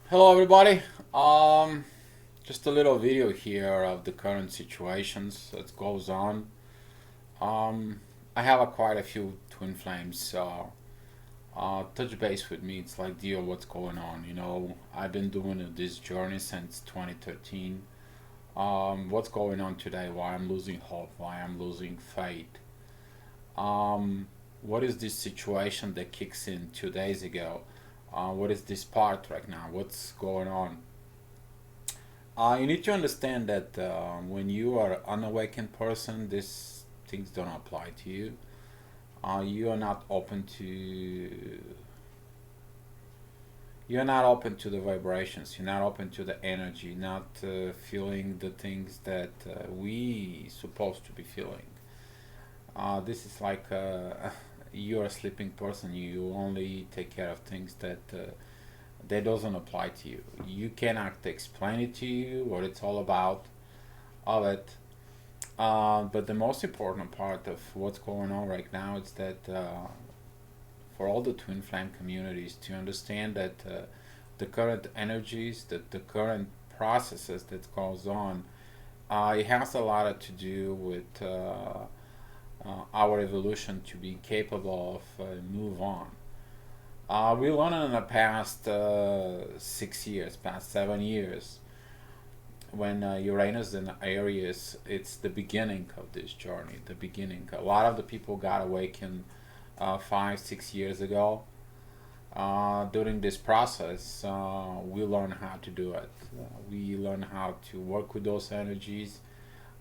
Hello everybody. Just a little video here of the current situations that goes on. I have quite a few twin flames, so touch base with me. It's like, deal, what's going on? I've been doing this journey since 2013. What's going on today? Why I'm losing hope? Why I'm losing faith? What is this situation that kicks in 2 days ago? What is this part right now? What's going on? You need to understand that when you are an unawakened person, these things don't apply to you. You are not open to. You're not open to the vibrations. You're not open to the energy. Not feeling the things that we supposed to be feeling. This is like you're a sleeping person. You only take care of things that doesn't apply to you. You cannot explain it to you what it's all about of it. But the most important part of what's going on right now is that for all the twin flame communities to understand that the current energies, that the current processes that goes on, it has a lot to do with our evolution to be capable of move on. We learned in the past 6 years, past 7 years, when Uranus in Aries, it's the beginning of this journey. The beginning. A lot of the people got awakened 5, 6 years ago. During this process, we learn how to do it. We learn how to work with those energies.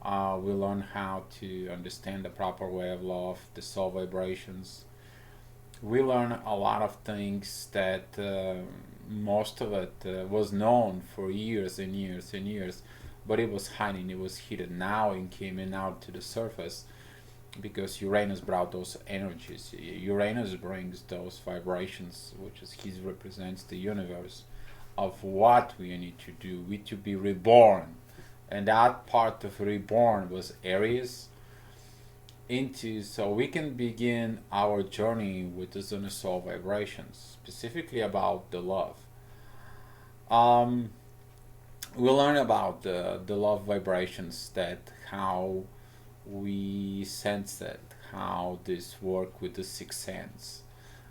We learn how to understand the proper way of love, the soul vibrations. We learn a lot of things that most of it was known for years and years and years, but it was hiding, it was hidden. Now it came in out to the surface because Uranus brought those energies. Uranus brings those vibrations, which is he represents the universe of what we need to do. We to be reborn, and that part of reborn was Aries into, so we can begin our journey with the zone soul vibrations, specifically about the love. Um, we'll learn about the love vibrations, that how we sense it, how this work with the sixth sense,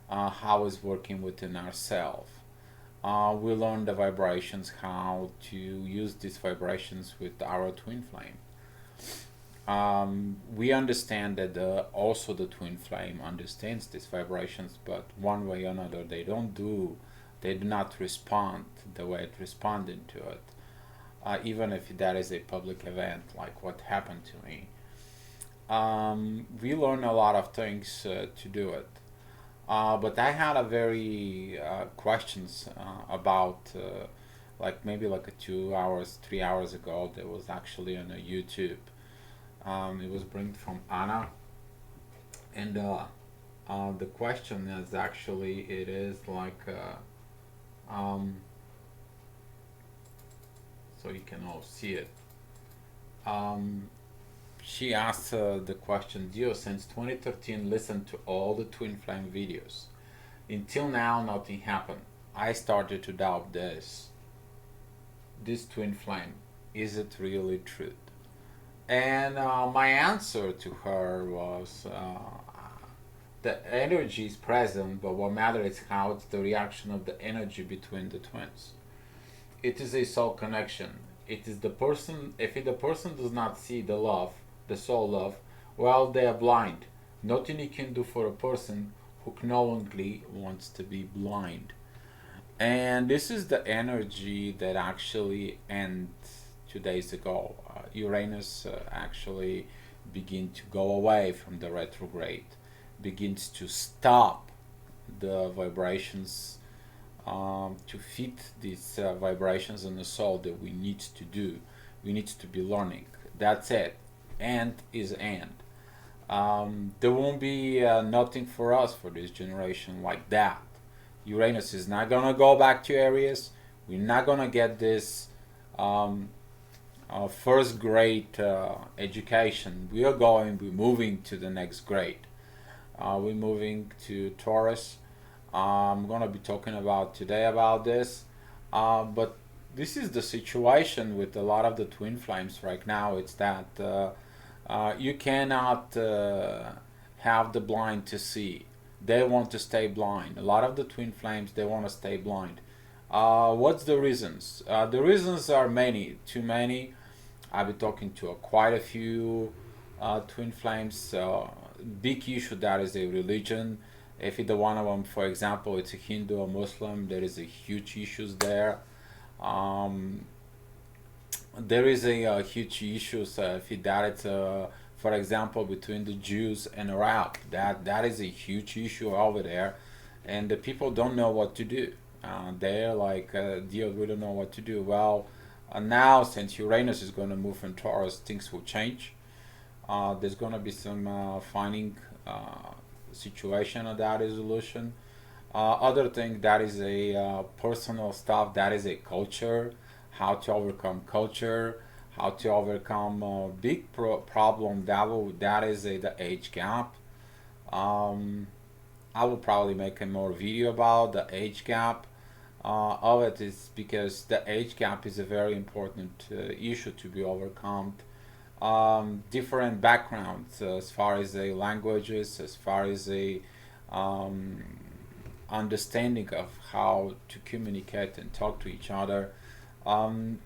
how it's working within ourselves. We learn the vibrations, how to use these vibrations with our twin flame. We understand that also the twin flame understands these vibrations, but one way or another they do not respond the way it responded to it. Even if that is a public event, like what happened to me. We learn a lot of things to do it. But I had a very questions about like maybe like a 2 hours, 3 hours ago. There was actually on a YouTube. It was brought from Anna, and the question is actually it is like so you can all see it. Um, she asked the question, Dio, since 2013, listened to all the twin flame videos. Until now, nothing happened. I started to doubt this twin flame. Is it really true? And my answer to her was the energy is present, but what matters is how it's the reaction of the energy between the twins. It is a soul connection. It is the person, if the person does not see the love, the soul love, well, they are blind. Nothing you can do for a person who knowingly wants to be blind. And this is the energy that actually ends 2 days ago. Uranus actually begin to go away from the retrograde, begins to stop the vibrations to fit these vibrations in the soul that we need to do. We need to be learning. That's it. End is end. There won't be nothing for us for this generation like that. Uranus is not gonna go back to Aries. We're not gonna get this um, first grade education. We're moving to the next grade. We're moving to Taurus. I'm gonna be talking about today about this. But this is the situation with a lot of the twin flames right now. It's that you cannot have the blind to see. They want to stay blind. A lot of the twin flames, they want to stay blind. What's the reasons? The reasons are many, too many. I've been talking to quite a few twin flames. Big issue that is a religion. If either one of them, for example, it's a Hindu or Muslim, there is a huge issues there. Um, there is a, huge issues if that it's for example between the Jews and Arab. That is a huge issue over there, and the people don't know what to do. They're like, dear, we don't know what to do. Well, now since Uranus is going to move from Taurus, things will change. There's going to be some finding situation of that resolution. Other thing that is a personal stuff, that is a culture, how to overcome culture, how to overcome a big problem that is the age gap. Um, I will probably make a more video about the age gap of it, is because the age gap is a very important issue to be overcome. Different backgrounds as far as the languages, as far as the um, understanding of how to communicate and talk to each other. Um,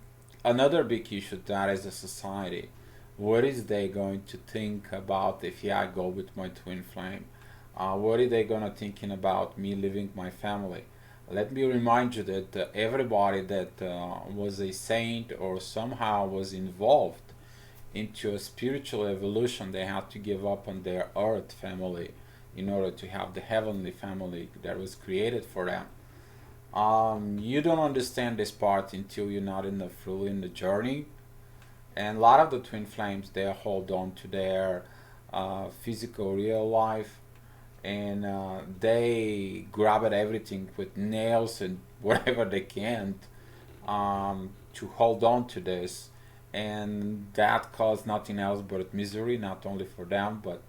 Another big issue that is a society. What is they going to think about if I go with my twin flame? What are they gonna thinking about me leaving my family? Let me remind you that everybody that was a saint or somehow was involved into a spiritual evolution, they had to give up on their earth family in order to have the heavenly family that was created for them. You don't understand this part until you're not in the fully in the journey. And a lot of the twin flames, they hold on to their physical real life, and they grab at everything with nails and whatever they can to hold on to this, and that caused nothing else but misery, not only for them, but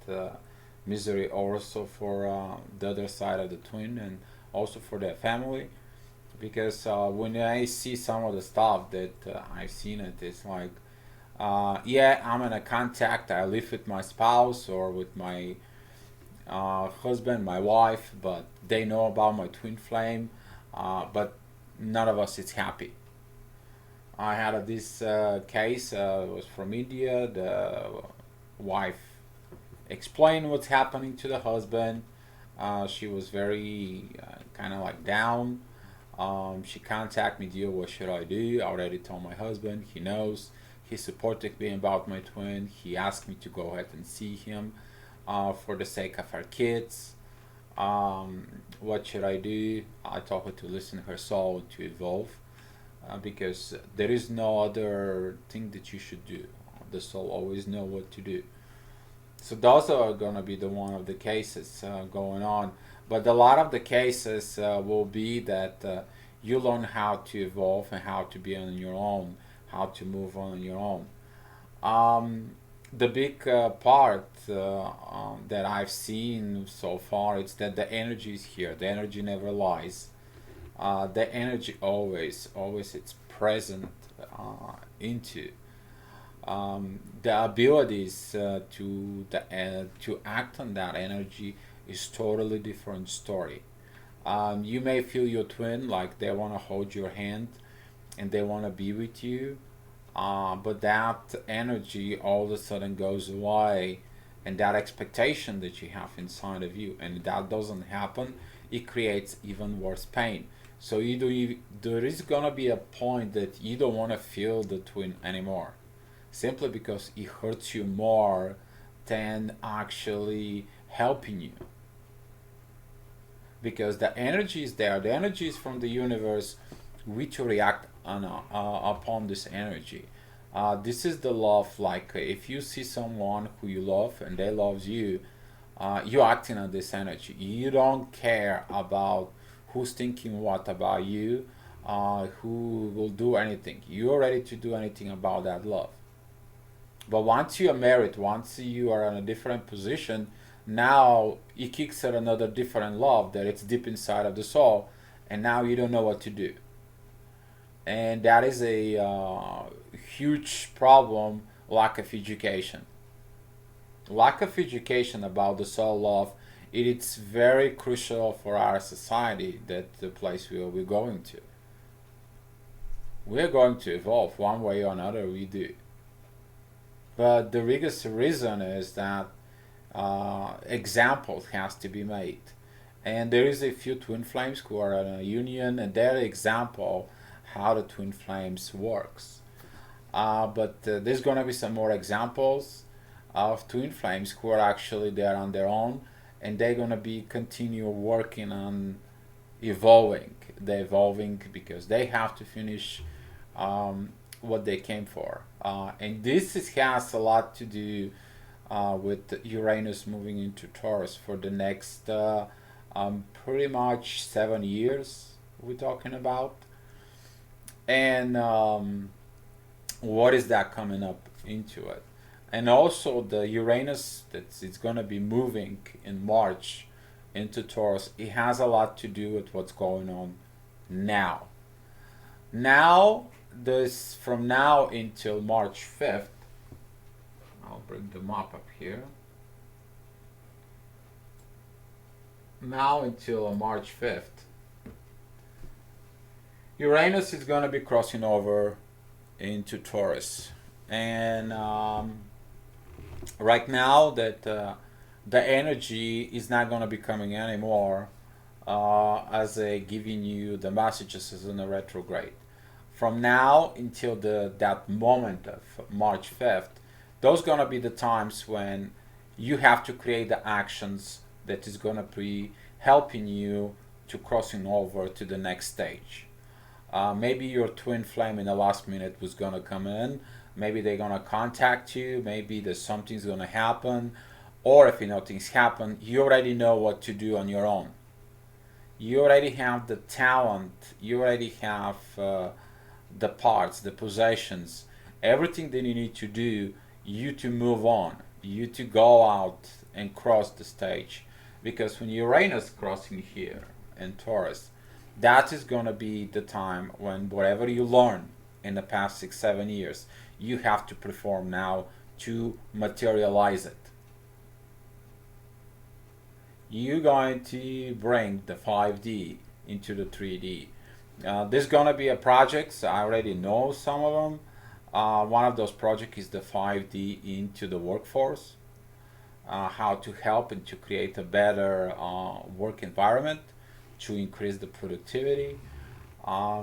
misery also for the other side of the twin, and also for their family. Because when I see some of the stuff that I've seen, it's like, yeah, I'm in a contact. I live with my spouse or with my husband, my wife, but they know about my twin flame, but none of us is happy. I had this case, was from India. The wife explained what's happening to the husband. She was very kind of like down. She contacted me, dear, what should I do? I already told my husband, he knows. He supported me about my twin. He asked me to go ahead and see him for the sake of our kids. What should I do? I told her to listen to her soul, to evolve, because there is no other thing that you should do. The soul always know what to do. So those are gonna be the one of the cases going on, but a lot of the cases will be that you learn how to evolve and how to be on your own, how to move on your own. Um, the big part that I've seen so far is that the energy is here. The energy never lies. The energy always it's present into the abilities to act on that energy is totally different story. You may feel your twin like they want to hold your hand and they want to be with you, but that energy all of a sudden goes away, and that expectation that you have inside of you, and that doesn't happen, it creates even worse pain. So there is gonna be a point that you don't want to feel the twin anymore, simply because it hurts you more than actually helping you. Because the energy is there, the energy is from the universe. We to react upon this energy. This is the love. Like if you see someone who you love and they loves you, you're acting on this energy. You don't care about who's thinking what about you, who will do anything. You're ready to do anything about that love. But once you are married, once you are in a different position, now it kicks at another different love that it's deep inside of the soul, and now you don't know what to do. and that is a huge problem. Lack of education, lack of education about the soul love. It's very crucial for our society, that the place where we're going to. We're going to evolve one way or another, we do. But the biggest reason is that examples has to be made. And there is a few twin flames who are in a union, and their example how the twin flames works. But there's gonna be some more examples of twin flames who are actually there on their own, and they're gonna be continue working on evolving. They're evolving because they have to finish what they came for, and has a lot to do with Uranus moving into Taurus for the next pretty much 7 years. We're talking about, and what is that coming up into it, and also the Uranus that it's going to be moving in March into Taurus. It has a lot to do with what's going on now. Now, this from now until March 5th. I'll bring the map up here. Now until March 5th, Uranus is going to be crossing over into Taurus. And right now, that the energy is not going to be coming anymore as a giving you the messages as in a retrograde. From now until that moment of March 5th, those gonna be the times when you have to create the actions that is gonna be helping you to crossing over to the next stage. Maybe your twin flame in the last minute was gonna come in. Maybe they're gonna contact you. Maybe there's something's gonna happen, or if nothing's happened, you already know what to do on your own. You already have the talent. You already have the parts, the possessions, everything that you need to do, you to move on, you to go out and cross the stage. Because when Uranus crossing here in Taurus, that is going to be the time when whatever you learn in the past 6 7 years, you have to perform now to materialize it. You're going to bring the 5D into the 3D. There's gonna be a projects. I already know some of them. One of those projects is the 5D into the workforce. How to help and to create a better work environment to increase the productivity. I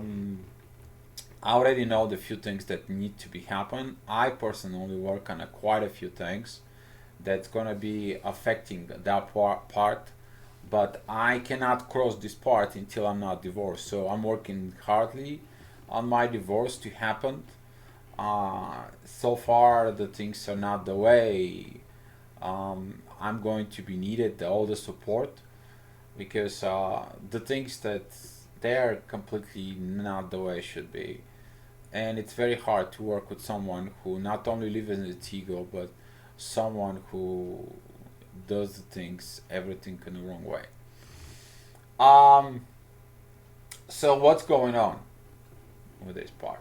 already know the few things that need to be happen. I personally work on quite a few things that's gonna be affecting that part, but I cannot cross this part until I'm not divorced. So I'm working hardly on my divorce to happen. So far, the things are not the way I'm going to be needed all the support, because the things that they're completely not the way it should be, and it's very hard to work with someone who not only lives in its ego, but someone who does the things everything in the wrong way. Um, so what's going on with this part?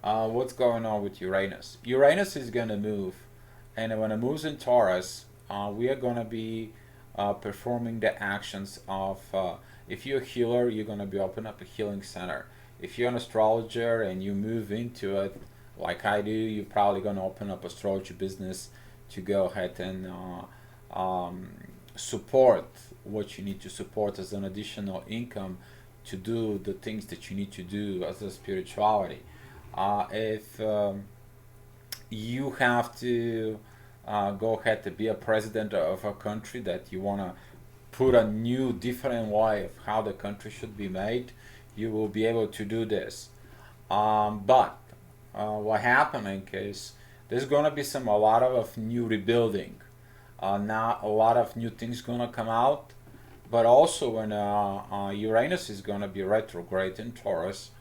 What's going on with Uranus? Uranus is gonna move, and when it moves in Taurus, we are gonna be performing the actions of. If you're a healer, you're gonna be open up a healing center. If you're an astrologer and you move into it, like I do, you're probably gonna open up astrology business to go ahead and support what you need to support as an additional income to do the things that you need to do as a spirituality. If you have to go ahead to be a president of a country that you want to put a new, different way of how the country should be made, you will be able to do this. But what happening is there's gonna be a lot of new rebuilding. Now a lot of new things gonna come out, but also when Uranus is gonna be retrograde in Taurus,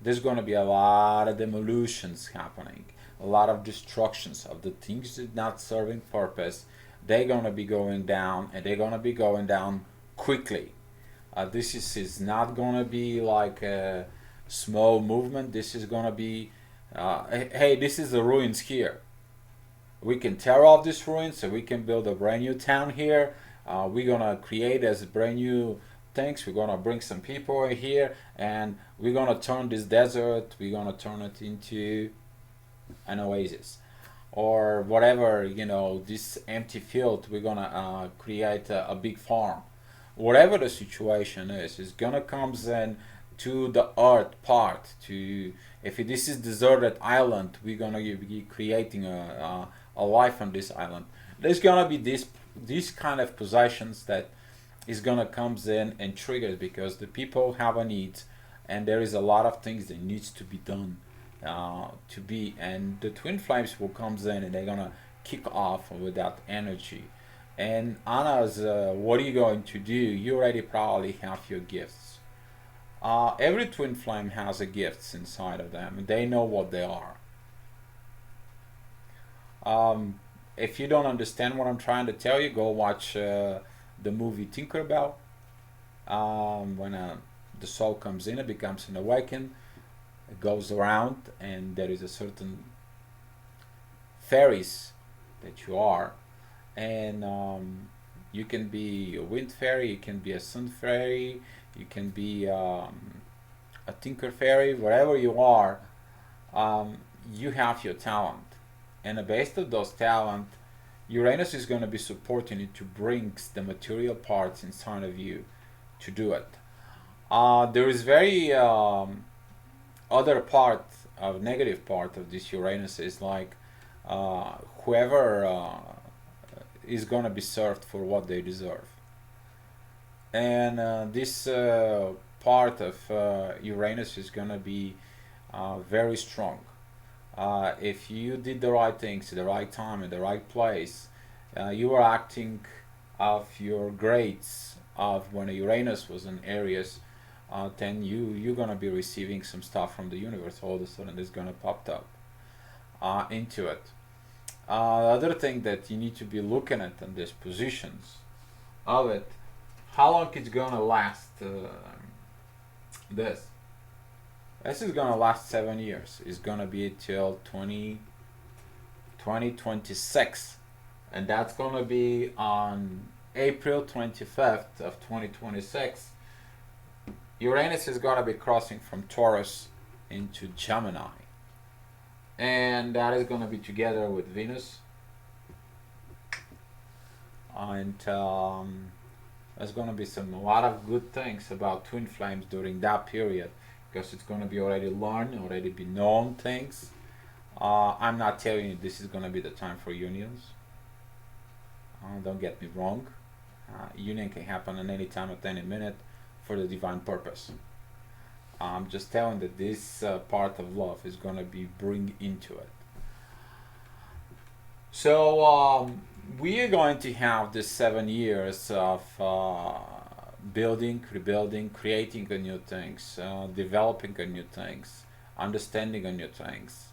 there's gonna be a lot of demolitions happening, a lot of destructions of the things that not serving purpose. They're gonna be going down, and they're gonna be going down quickly. This is not gonna be like small movement. This is gonna be, hey, this is the ruins here. We can tear off these ruins so we can build a brand new town here. We're gonna create as brand new things. We're gonna bring some people here, and we're gonna turn this desert, we're gonna turn it into an oasis, or whatever, this empty field, we're gonna create a big farm. Whatever the situation is gonna comes in to the earth part. To if this is deserted island, we're gonna be creating a life on this island. There's gonna be these kind of possessions that is gonna comes in and triggers, because the people have a need, and there is a lot of things that needs to be done, to be, and the twin flames will comes in and they're gonna kick off with that energy. And Anna's, what are you going to do? You already probably have your gifts. Every twin flame has a gifts inside of them, and they know what they are. If you don't understand what I'm trying to tell you, go watch the movie Tinkerbell. When the soul comes in, it becomes an awakened, it goes around, and there is a certain fairies that you are, and you can be a wind fairy, you can be a sun fairy, you can be a tinker fairy, whatever you are. You have your talent, and based on those talent, Uranus is going to be supporting you to bring the material parts inside of you to do it. There is very other part of negative part of this Uranus is like, whoever is going to be served for what they deserve, and this part of Uranus is going to be very strong. If you did the right things at the right time in the right place, you are acting of your grades of when Uranus was in Aries, then you're gonna be receiving some stuff from the universe. All of a sudden, it's gonna pop up into it. Other thing that you need to be looking at in these positions of it, how long it's gonna last. This is gonna last 7 years. It's gonna be till 2026, and that's gonna be on April 25th of 2026. Uranus is gonna be crossing from Taurus into Gemini, and that is gonna be together with Venus, and there's gonna be a lot of good things about twin flames during that period, because it's going to be already learned, already be known things. I'm not telling you this is going to be the time for unions. Don't get me wrong. Union can happen at any time, at any minute, for the divine purpose. I'm just telling that this part of love is going to be bring into it. So we are going to have this 7 years of building, rebuilding, creating a new things, developing a new things, understanding a new things.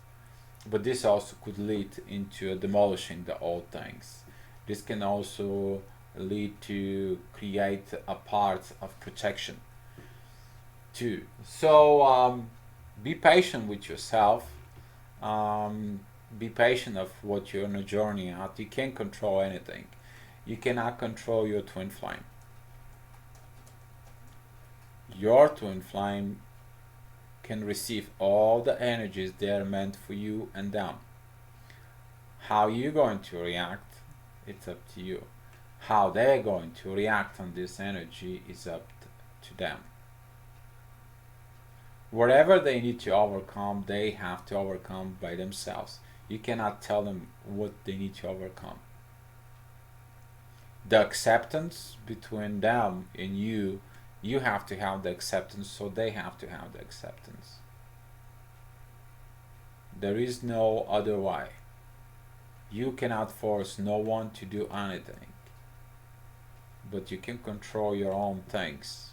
But this also could lead into demolishing the old things. This can also lead to create a part of protection too. So be patient with yourself. Be patient of what you're on a journey at. You can't control anything. You cannot control your twin flame. Your twin flame can receive all the energies that are meant for you and them. How you're going to react, it's up to you. How they're going to react on this energy is up to them. Whatever they need to overcome, they have to overcome by themselves. You cannot tell them what they need to overcome. The acceptance between them and you have to have the acceptance, so they have to have the acceptance. There is no other way. You cannot force no one to do anything, but you can control your own things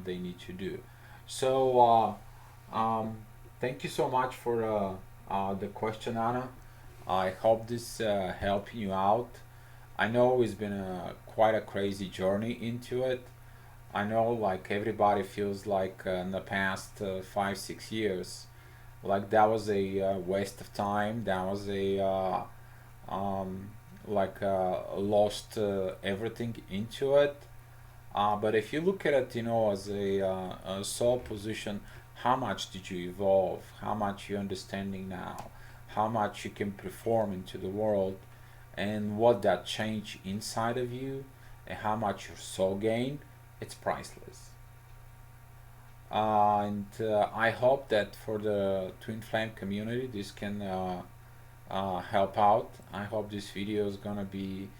they need to do. So thank you so much for the question, Anna. I hope this helped you out. I know it's been quite a crazy journey into it. I know like everybody feels like in the past 5 6 years like that was a waste of time, that was a um, lost everything into it. But if you look at it, as a soul position, how much did you evolve? How much you're understanding now? How much you can perform into the world, and what that change inside of you, and how much your soul gained? It's priceless. And I hope that for the twin flame community, this can help out. I hope this video is gonna be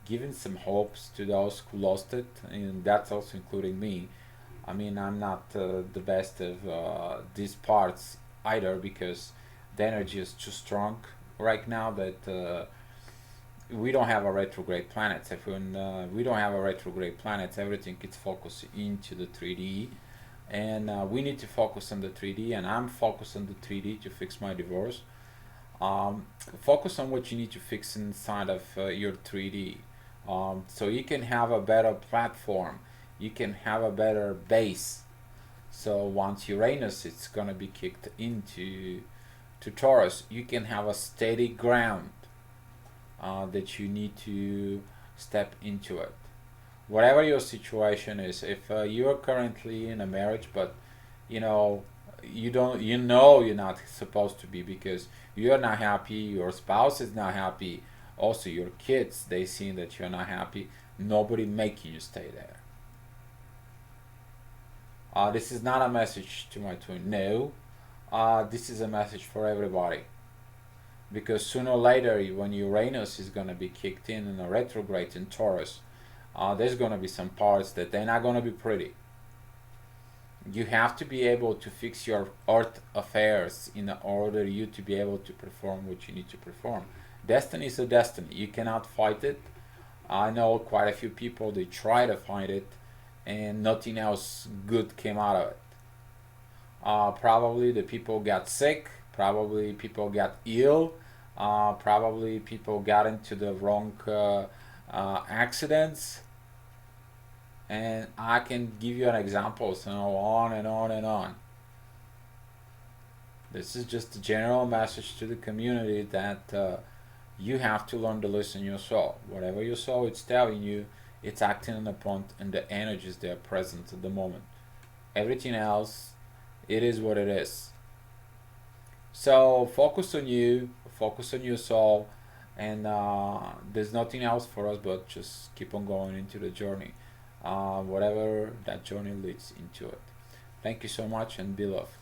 giving some hopes to those who lost it, and that's also including me. I mean, I'm not the best of these parts either, because the energy is too strong right now that we don't have a retrograde planets. If we don't have a retrograde planets, everything gets focused into the 3D, and we need to focus on the 3D, and I'm focused on the 3D to fix my divorce. um, Focus on what you need to fix inside of your 3D, so you can have a better platform, you can have a better base. So once Uranus it's gonna be kicked into Taurus, you can have a steady ground that you need to step into it. Whatever your situation is, if you are currently in a marriage, but you know you're not supposed to be, because you're not happy, your spouse is not happy, also your kids, they see that you're not happy, nobody making you stay there. This is not a message to my twin, no. This is a message for everybody, because sooner or later when Uranus is going to be kicked in a retrograde in Taurus, there's going to be some parts that they're not going to be pretty. You have to be able to fix your earth affairs in order you to be able to perform what you need to perform. Destiny is a destiny, you cannot fight it. I know quite a few people, they try to fight it and nothing else good came out of it. Probably the people got sick, probably people got ill, probably people got into the wrong accidents, and I can give you an example, so on and on and on. This is just a general message to the community that you have to learn to listen to your soul. Whatever your soul is telling you, it's acting on the point and the energies that are present at the moment. Everything else, it is what it is. So focus on you, focus on your soul, and there's nothing else for us but just keep on going into the journey, whatever that journey leads into it. Thank you so much, and be loved.